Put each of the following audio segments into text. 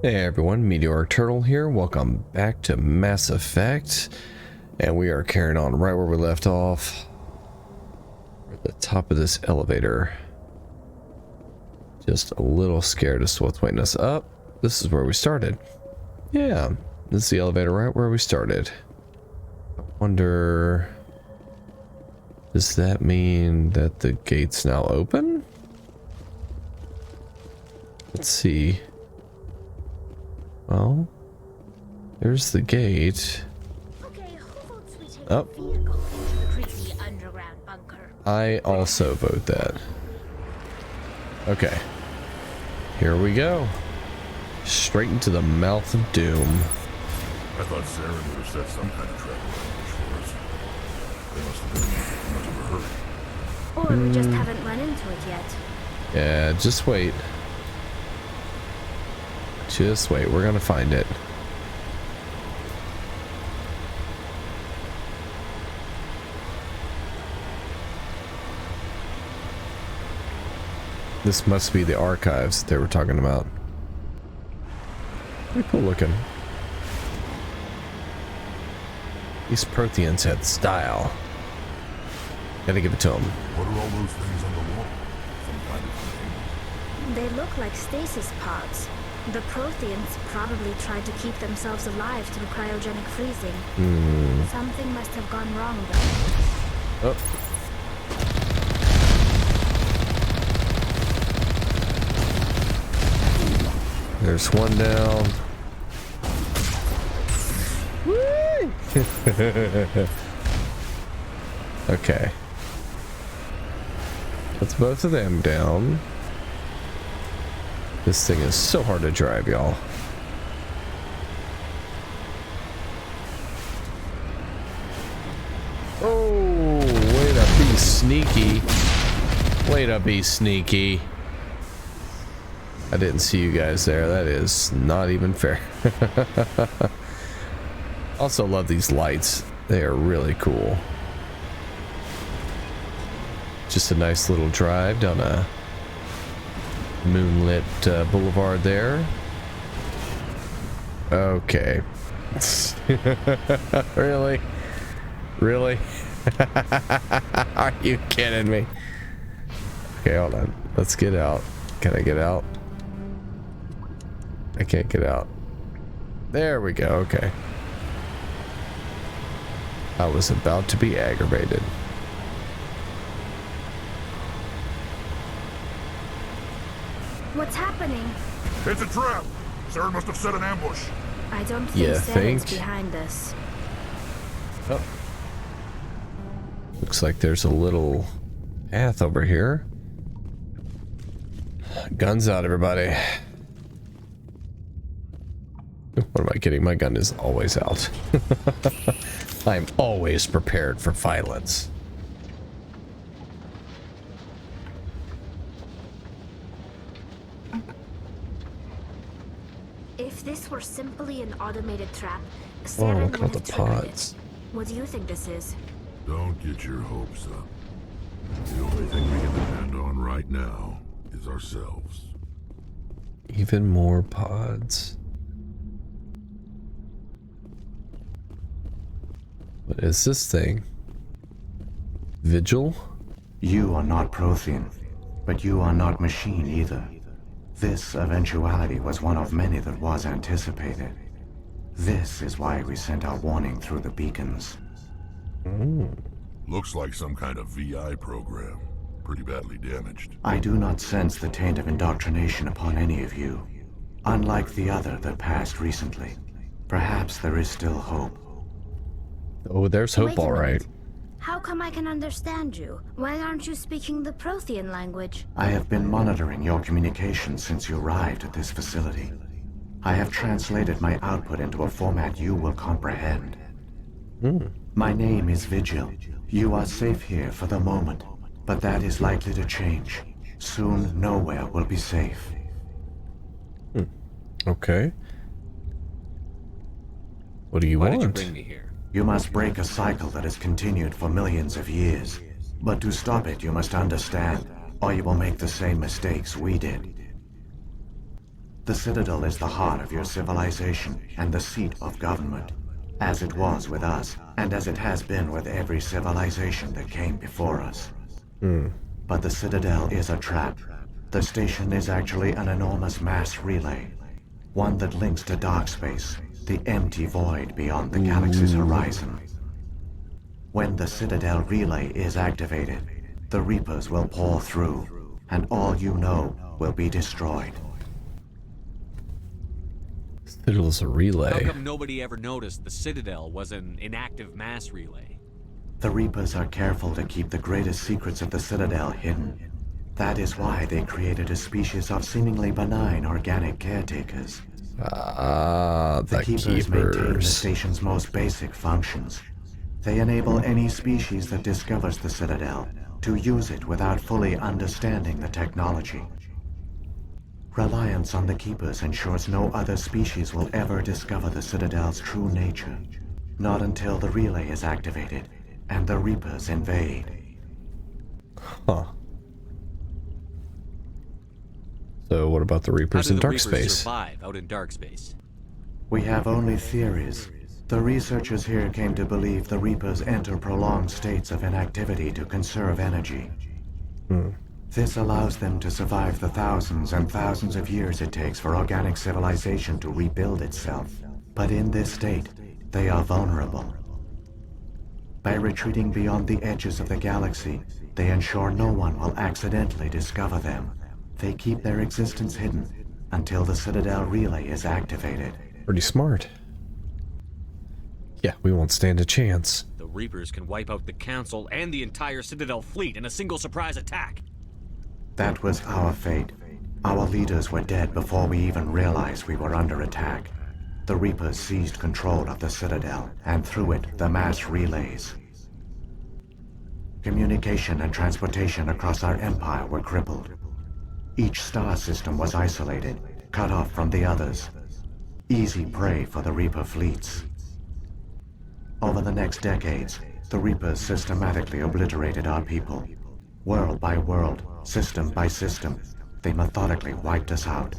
Hey everyone, Meteoric Turtle here. Welcome back to Mass Effect. And we are carrying on right where we left off. We're at the top of this elevator. Just a little scared as to what's waiting us up. This is where we started. Yeah, this is the elevator right where we started. I wonder... Does that mean that the gate's now open? Let's see. Well, there's the gate. Okay, who votes we take Oh. a vehicle into the creepy underground bunker? I also vote that. Okay. Here we go. Straight into the mouth of doom. I thought Sarah would have set some kind of trap for us. They must have been in much of a hurry. Or we just haven't run into it yet. Yeah, just wait. Just wait, we're gonna find it. This must be the archives they were talking about. Pretty cool looking. These Protheans had style. Gotta give it to them. What are all those things on the wall? Some kind of thing. They look like stasis pods. The Protheans probably tried to keep themselves alive through cryogenic freezing. Something must have gone wrong though. Oh. There's one down. Okay. That's both of them down. This thing is so hard to drive, y'all. Oh, way to be sneaky. Way to be sneaky. I didn't see you guys there. That is not even fair. Also love these lights. They are really cool. Just a nice little drive down a moonlit boulevard there. Okay. Really? Really? Are you kidding me? Okay, hold on. Let's get out. Can I get out? I can't get out. There we go. Okay. I was about to be aggravated. What's happening? It's a trap! Sarah must have set an ambush. I don't You think Sarah's think? behind this. Oh. Looks like there's a little path over here. Guns out, everybody. What am I kidding? My gun is always out. I'm always prepared for violence. If this were simply an automated trap, Oh, Sarah look at all would the have triggered pods. it. What do you think this is? Don't get your hopes up. The only thing we can depend on right now is ourselves. Even more pods. What is this thing? Vigil? You are not Prothean, but you are not machine either. This eventuality was one of many that was anticipated. This is why we sent our warning through the beacons. Looks like some kind of VI program. Pretty badly damaged. I do not sense the taint of indoctrination upon any of you. Unlike the other that passed recently. Perhaps there is still hope. Oh, there's hope, Wait a all right. minute. How come I can understand you? Why aren't you speaking the Prothean language? I have been monitoring your communications since you arrived at this facility. I have translated my output into a format you will comprehend. My name is Vigil. You are safe here for the moment, but that is likely to change. Soon, nowhere will be safe. Okay. What do you Why want? did you bring me here? You must break a cycle that has continued for millions of years. But to stop it, you must understand, or you will make the same mistakes we did. The Citadel is the heart of your civilization and the seat of government, as it was with us, and as it has been with every civilization that came before us. But the Citadel is a trap. The station is actually an enormous mass relay, one that links to dark space, the empty void beyond the galaxy's horizon. When the Citadel relay is activated, the Reapers will pour through, and all you know will be destroyed. Citadel's a relay. How come nobody ever noticed the Citadel was an inactive mass relay? The Reapers are careful to keep the greatest secrets of the Citadel hidden. That is why they created a species of seemingly benign organic caretakers. Ah, the Keepers maintain the keepers. station's most basic functions. They enable any species that discovers the Citadel to use it without fully understanding the technology. Reliance on the Keepers ensures no other species will ever discover the Citadel's true nature. Not until the relay is activated and the Reapers invade. Huh. So what about the How Reapers do in the dark Reapers space? survive out in dark space? We have only theories. The researchers here came to believe the Reapers enter prolonged states of inactivity to conserve energy. This allows them to survive the thousands and thousands of years it takes for organic civilization to rebuild itself. But in this state, they are vulnerable. By retreating beyond the edges of the galaxy, they ensure no one will accidentally discover them. They keep their existence hidden until the Citadel relay is activated. Pretty smart. Yeah, we won't stand a chance. The Reapers can wipe out the Council and the entire Citadel fleet in a single surprise attack. That was our fate. Our leaders were dead before we even realized we were under attack. The Reapers seized control of the Citadel, and through it, the mass relays. Communication and transportation across our empire were crippled. Each star system was isolated, cut off from the others. Easy prey for the Reaper fleets. Over the next decades, the Reapers systematically obliterated our people. World by world, system by system, they methodically wiped us out.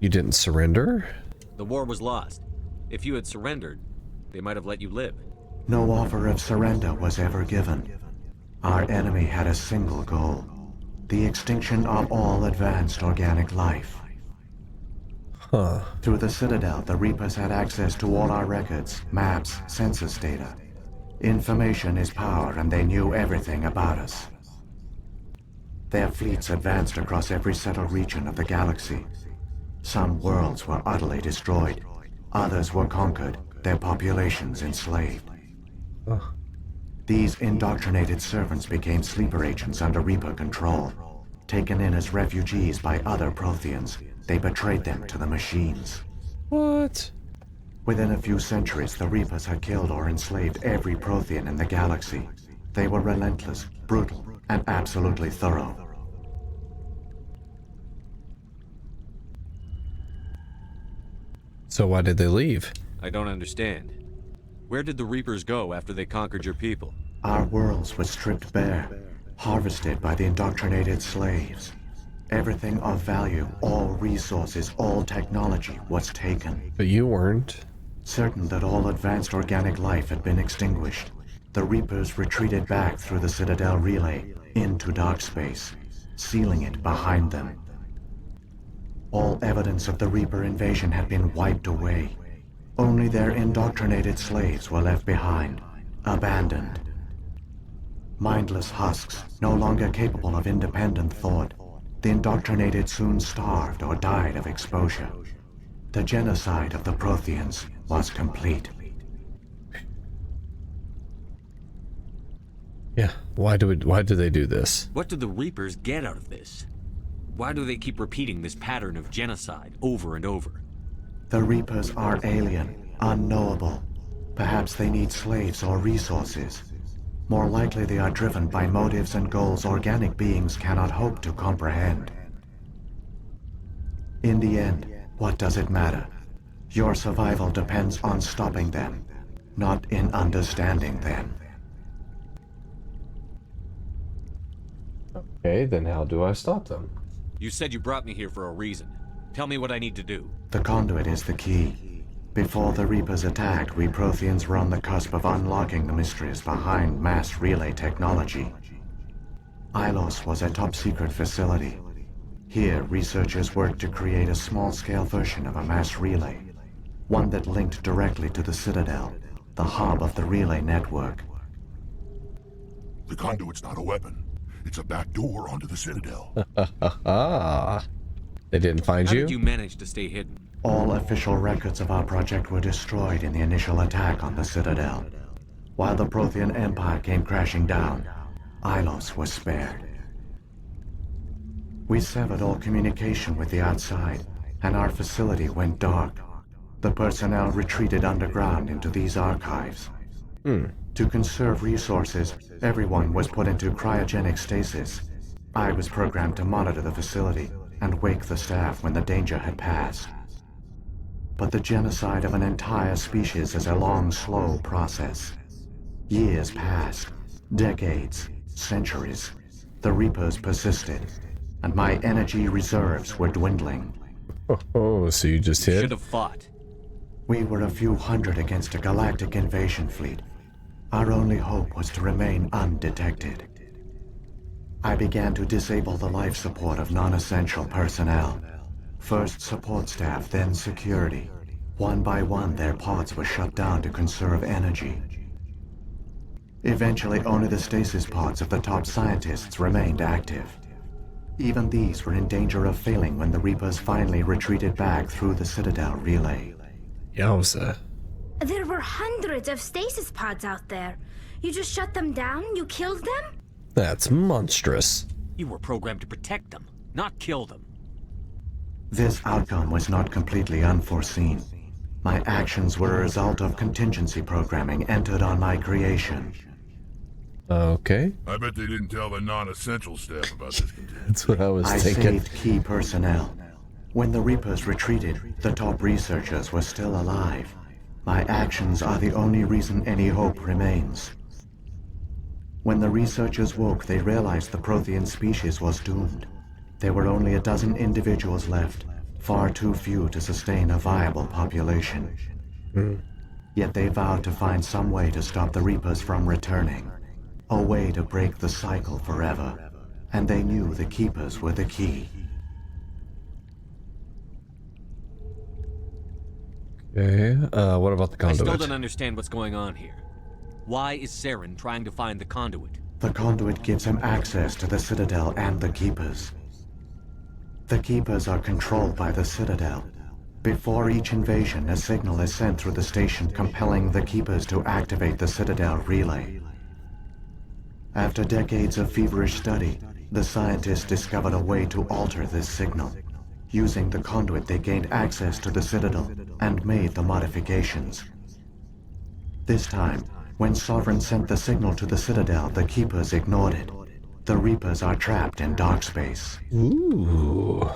You didn't surrender? The war was lost. If you had surrendered, they might have let you live. No offer of surrender was ever given. Our enemy had a single goal: the extinction of all advanced organic life. Huh. Through the Citadel, the Reapers had access to all our records, maps, census data. Information is power, and they knew everything about us. Their fleets advanced across every settled region of the galaxy. Some worlds were utterly destroyed. Others were conquered, their populations enslaved. Oh. These indoctrinated servants became sleeper agents under Reaper control. Taken in as refugees by other Protheans, they betrayed them to the machines. What? Within a few centuries, the Reapers had killed or enslaved every Prothean in the galaxy. They were relentless, brutal, and absolutely thorough. So why did they leave? I don't understand. Where did the Reapers go after they conquered your people? Our worlds were stripped bare, harvested by the indoctrinated slaves. Everything of value, all resources, all technology was taken. But you weren't. Certain that all advanced organic life had been extinguished, the Reapers retreated back through the Citadel relay into dark space, sealing it behind them. All evidence of the Reaper invasion had been wiped away. Only their indoctrinated slaves were left behind, abandoned. Mindless husks, no longer capable of independent thought, the indoctrinated soon starved or died of exposure. The genocide of the Protheans was complete. Yeah, why do they do this? What do the Reapers get out of this? Why do they keep repeating this pattern of genocide over and over? The Reapers are alien, unknowable. Perhaps they need slaves or resources. More likely they are driven by motives and goals organic beings cannot hope to comprehend. In the end, what does it matter? Your survival depends on stopping them, not in understanding them. Okay, then how do I stop them? You said you brought me here for a reason. Tell me what I need to do. The conduit is the key. Before the Reapers attacked, we Protheans were on the cusp of unlocking the mysteries behind mass relay technology. Ilos was a top-secret facility. Here, researchers worked to create a small-scale version of a mass relay, one that linked directly to the Citadel, the hub of the relay network. The conduit's not a weapon. It's a back door onto the Citadel. Ah, they didn't find How you? did you manage to stay hidden? All official records of our project were destroyed in the initial attack on the Citadel. While the Prothean Empire came crashing down, Ilos was spared. We severed all communication with the outside, and our facility went dark. The personnel retreated underground into these archives. To conserve resources, everyone was put into cryogenic stasis. I was programmed to monitor the facility and wake the staff when the danger had passed. But the genocide of an entire species is a long, slow process. Years passed, decades, centuries. The Reapers persisted, and my energy reserves were dwindling. Oh, so you just You hid? should have fought. We were a few hundred against a galactic invasion fleet. Our only hope was to remain undetected. I began to disable the life support of non-essential personnel. First support staff, then security. One by one, their pods were shut down to conserve energy. Eventually, only the stasis pods of the top scientists remained active. Even these were in danger of failing when the Reapers finally retreated back through the Citadel relay. Yowza. There were hundreds of stasis pods out there. You just shut them down? You killed them? That's monstrous. You were programmed to protect them, not kill them. This outcome was not completely unforeseen. My actions were a result of contingency programming entered on my creation. Okay, I bet they didn't tell the non-essential staff about this contingency. that's what I was I thinking. saved key personnel. When the Reapers retreated, the top researchers were still alive. My actions are the only reason any hope remains. When the researchers woke, they realized the Prothean species was doomed. There were only a dozen individuals left, far too few to sustain a viable population. Yet they vowed to find some way to stop the Reapers from returning. A way to break the cycle forever. And they knew the Keepers were the key. Okay, what about the I still conduit? don't understand what's going on here. Why is Saren trying to find the conduit? The conduit gives him access to the Citadel and the Keepers. The Keepers are controlled by the Citadel. Before each invasion, a signal is sent through the station compelling the Keepers to activate the Citadel relay. After decades of feverish study, the scientists discovered a way to alter this signal. Using the conduit, they gained access to the Citadel and made the modifications. This time, when Sovereign sent the signal to the Citadel, the Keepers ignored it. The Reapers are trapped in dark space. Ooh.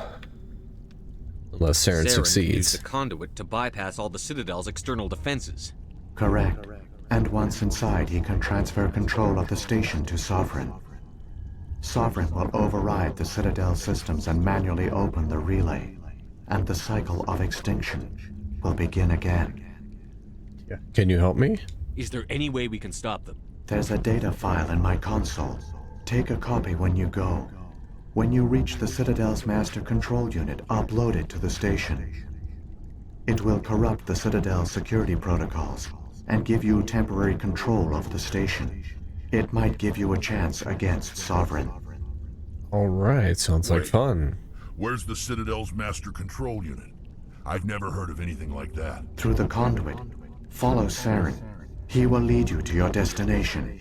Unless Saren Saren used succeeds. the conduit to bypass all the Citadel's external defenses. Correct. And once inside, he can transfer control of the station to Sovereign. Sovereign will override the Citadel systems and manually open the relay. And the cycle of extinction will begin again. Can you help me? Is there any way we can stop them? There's a data file in my console. Take a copy when you go. When you reach the Citadel's master control unit, upload it to the station. It will corrupt the Citadel's security protocols and give you temporary control of the station. It might give you a chance against Sovereign. Alright, sounds like Wait. fun. Where's the Citadel's master control unit? I've never heard of anything like that. Through the conduit, follow Saren. He will lead you to your destination.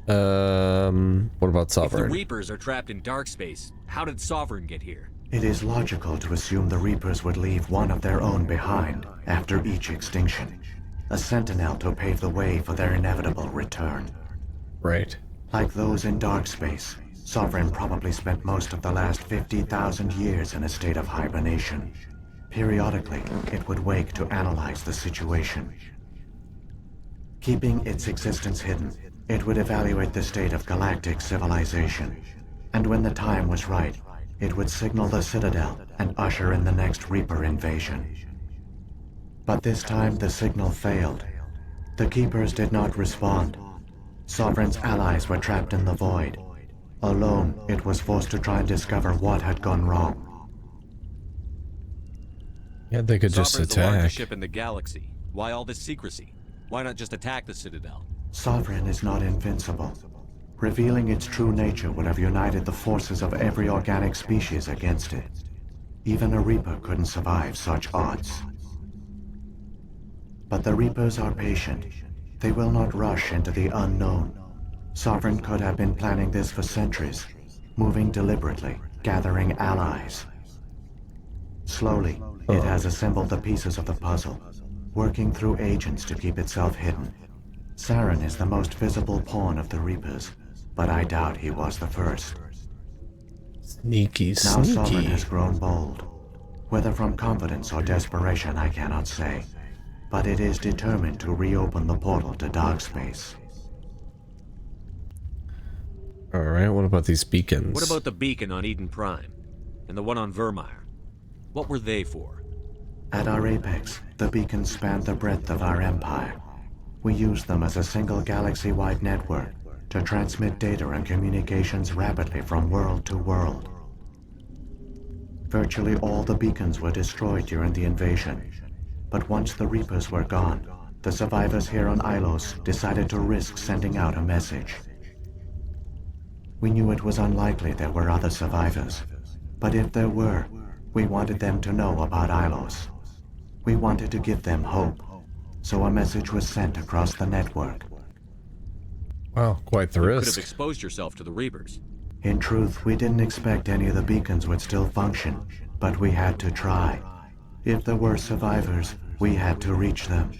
What about If the Sovereign? Reapers are trapped in dark space, how did Sovereign get here? It is logical to assume the Reapers would leave one of their own behind after each extinction. A sentinel to pave the way for their inevitable return. Right. Like those in dark space, Sovereign probably spent most of the last 50,000 years in a state of hibernation. Periodically, it would wake to analyze the situation. Keeping its existence hidden, it would evaluate the state of galactic civilization. And when the time was right, it would signal the Citadel and usher in the next Reaper invasion. But this time the signal failed. The Keepers did not respond. Sovereign's allies were trapped in the void. Alone, it was forced to try and discover what had gone wrong. Yeah, they could just Sovereign's the attack. largest ship in the galaxy. Why all this secrecy? Why not just attack the Citadel? Sovereign is not invincible. Revealing its true nature would have united the forces of every organic species against it. Even a Reaper couldn't survive such odds. But the Reapers are patient. They will not rush into the unknown. Sovereign could have been planning this for centuries, moving deliberately, gathering allies. Slowly, it has assembled the pieces of the puzzle, working through agents to keep itself hidden. Saren is the most visible pawn of the Reapers, but I doubt he was the first. Sneaky, Now Sovereign sneaky. has grown bold. Whether from confidence or desperation, I cannot say. But it is determined to reopen the portal to dark space. Alright, what about these beacons? What about the beacon on Eden Prime? And the one on Vermeer? What were they for? At our apex, the beacons spanned the breadth of our empire. We used them as a single galaxy-wide network to transmit data and communications rapidly from world to world. Virtually all the beacons were destroyed during the invasion. But once the Reapers were gone, the survivors here on Ilos decided to risk sending out a message. We knew it was unlikely there were other survivors, but if there were, we wanted them to know about Ilos. We wanted to give them hope, so a message was sent across the network. Wow, quite the You could have risk. exposed yourself to the Reapers. In truth, we didn't expect any of the beacons would still function, but we had to try. If there were survivors, we had to reach them.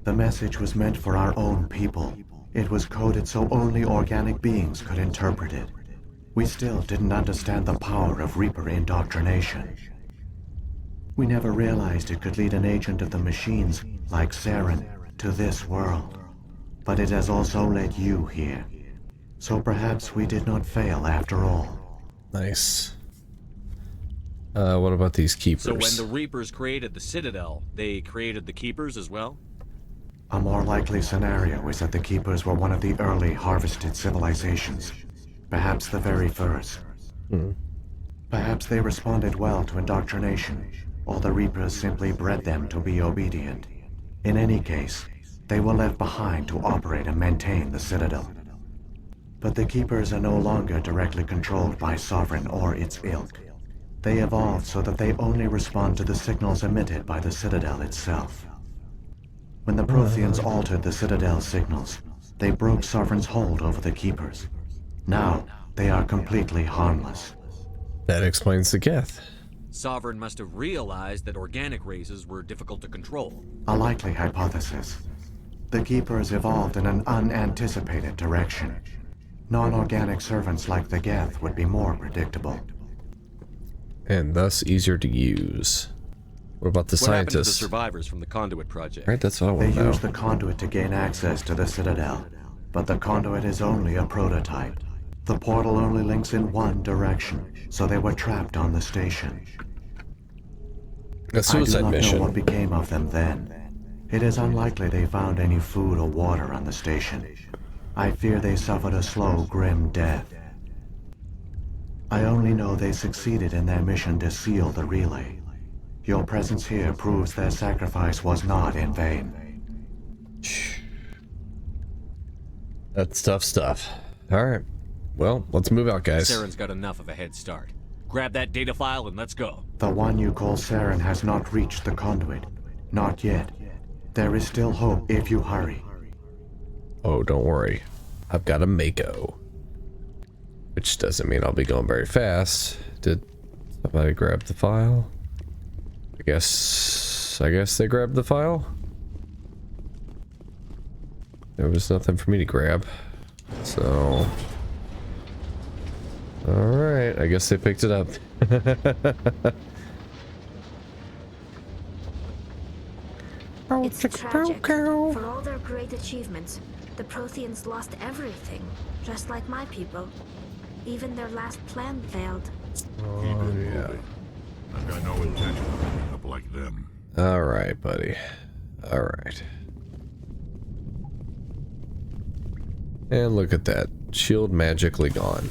The message was meant for our own people. It was coded so only organic beings could interpret it. We still didn't understand the power of Reaper indoctrination. We never realized it could lead an agent of the machines, like Saren, to this world. But it has also led you here. So perhaps we did not fail after all. Nice. What about these keepers? So when the Reapers created the Citadel, they created the Keepers as well? A more likely scenario is that the Keepers were one of the early harvested civilizations. Perhaps the very first. Perhaps they responded well to indoctrination, or the Reapers simply bred them to be obedient. In any case, they were left behind to operate and maintain the Citadel. But the Keepers are no longer directly controlled by Sovereign or its ilk. They evolved so that they only respond to the signals emitted by the Citadel itself. When the Protheans altered the Citadel's signals, they broke Sovereign's hold over the Keepers. Now, they are completely harmless. That explains the Geth. Sovereign must have realized that organic races were difficult to control. A likely hypothesis. The Keepers evolved in an unanticipated direction. Non-organic servants like the Geth would be more predictable. And thus easier to use. What about the What happened to the scientists? survivors from the Conduit project? Right, that's what I They want to know. used the conduit to gain access to the Citadel, but the conduit is only a prototype. The portal only links in one direction, so they were trapped on the station. A I do suicide not know mission. what became of them then. It is unlikely they found any food or water on the station. I fear they suffered a slow, grim death. I only know they succeeded in their mission to seal the relay. Your presence here proves their sacrifice was not in vain. That's tough stuff. Alright. Well, let's move out, guys. Saren's got enough of a head start. Grab that data file and let's go. The one you call Saren has not reached the conduit. Not yet. There is still hope if you hurry. Oh, don't worry. I've got a Mako. Which doesn't mean I'll be going very fast. Did somebody grab the file? I guess they grabbed the file? There was nothing for me to grab. So... Alright, I guess they picked it up. It's tragic. For all their great achievements, the Protheans lost everything, just like my people. Even their last plan failed. Keep it moving. I've got no intention of ending up like them. All right, buddy. All right. And look at that. Shield magically gone.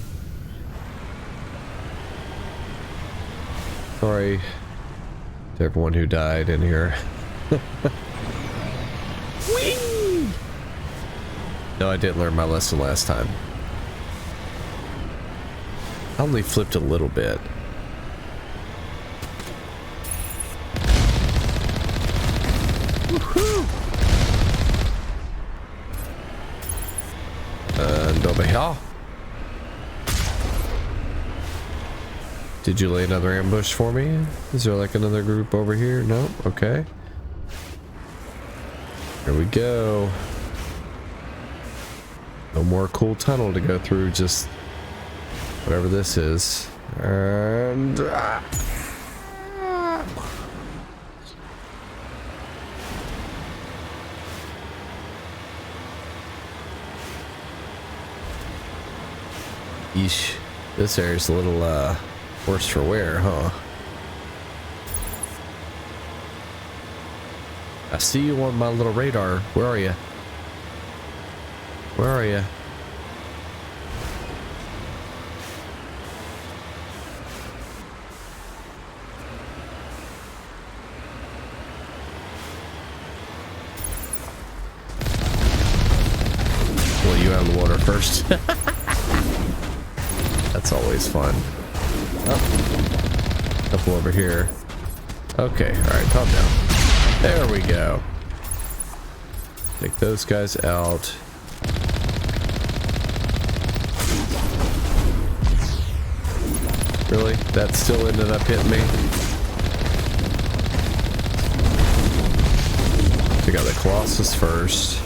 Sorry to everyone who died in here. Whee! No, I didn't learn my lesson last time. I only flipped a little bit. Woohoo! And over here. Did you lay another ambush for me? Is there like another group over here? No? Okay. Here we go. No more cool tunnel to go through, just whatever this is. And yeesh. This area's a little worse for wear, huh? I see you on my little radar. Where are you? Where are you? Well, you out of the water first. That's always fun. Oh. Couple over here. Okay, alright, calm down. There we go. Take those guys out. Really? That still ended up hitting me? We got the Colossus first.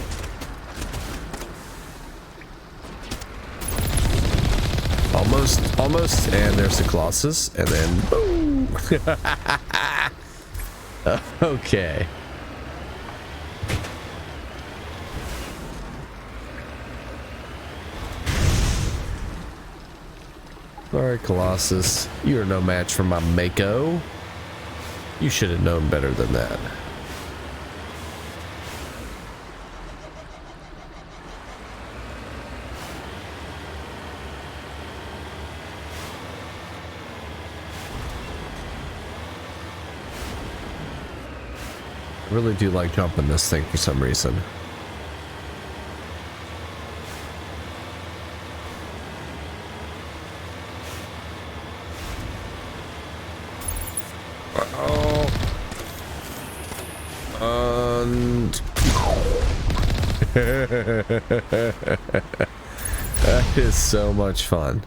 Almost, and there's the Colossus, and then boom! Okay. Sorry, Colossus. You're no match for my Mako. You should have known better than that. I really do like jumping this thing for some reason. And that is so much fun.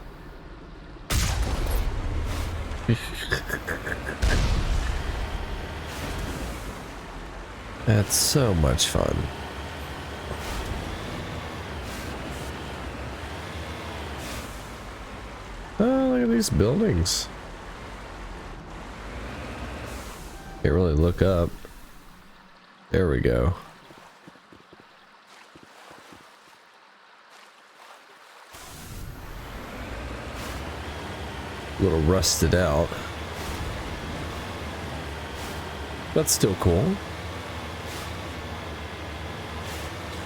That's so much fun. Oh, look at these buildings. Can't really look up. There we go. A little rusted out. That's still cool.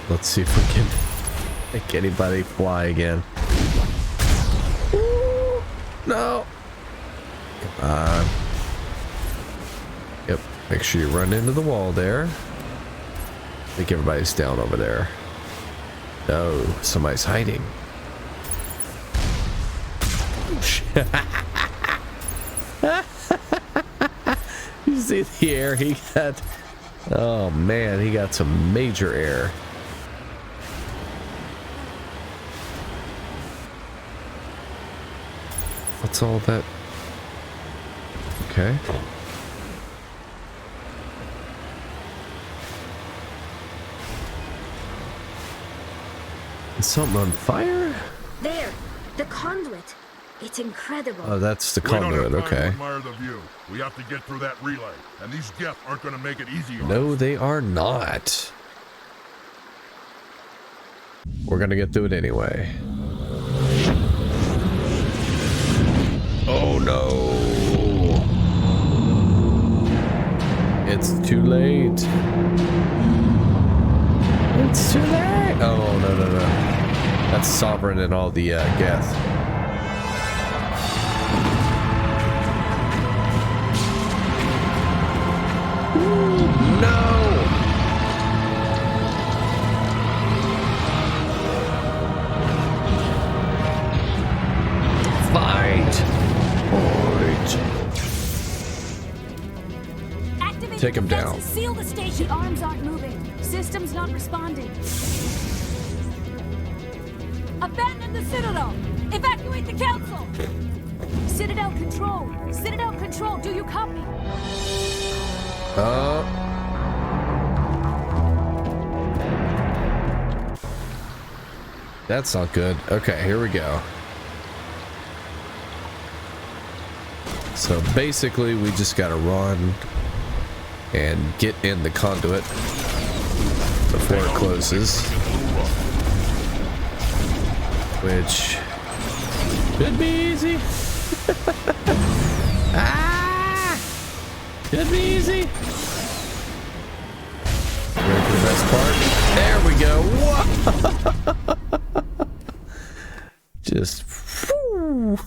Let's see if we can make anybody fly again. Ooh, no. Come on. Yep. Make sure you run into the wall there. I think everybody's down over there. No, somebody's hiding. You see the air he got? Oh man, he got some major air. What's all that? Okay. Is something on fire? There, the conduit. It's incredible. Oh, that's the We don't conduit. have time to Okay. admire the view. We have to get through that relay, and these Geth aren't going to make it easy on No, us. they are not. We're gonna get through it anyway. Oh no. It's too late. It's too late. Oh, no, no, no. That's Sovereign and all the Geth. No! Fight! Activate Take him the down. defenses. Seal the station. The arms aren't moving. Systems not responding. Abandon the Citadel. Evacuate the Council. Citadel Control. Citadel Control. Do you copy? That's not good. Okay, here we go. So basically, we just gotta run and get in the conduit before it closes. Which could be easy. Ah! Could be easy. Ready for the best part? There we go. Whoa! Just. Whew.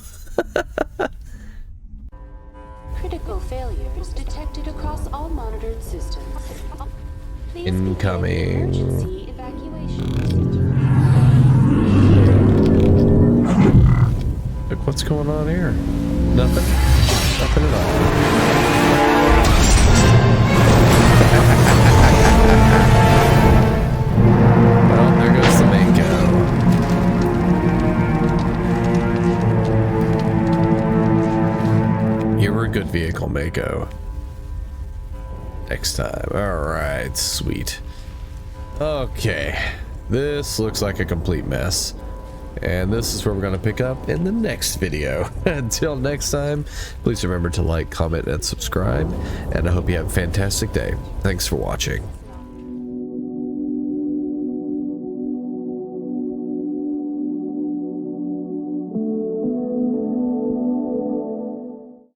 Critical failures detected across all monitored systems. Please Incoming. begin emergency evacuation. Look, what's going on here? Nothing. Nothing at all. Well, there goes the Mako. You were a good vehicle, Mako. Next time. Alright, sweet. Okay. This looks like a complete mess. And this is where we're going to pick up in the next video. Until next time, please remember to like, comment, and subscribe. And I hope you have a fantastic day. Thanks for watching.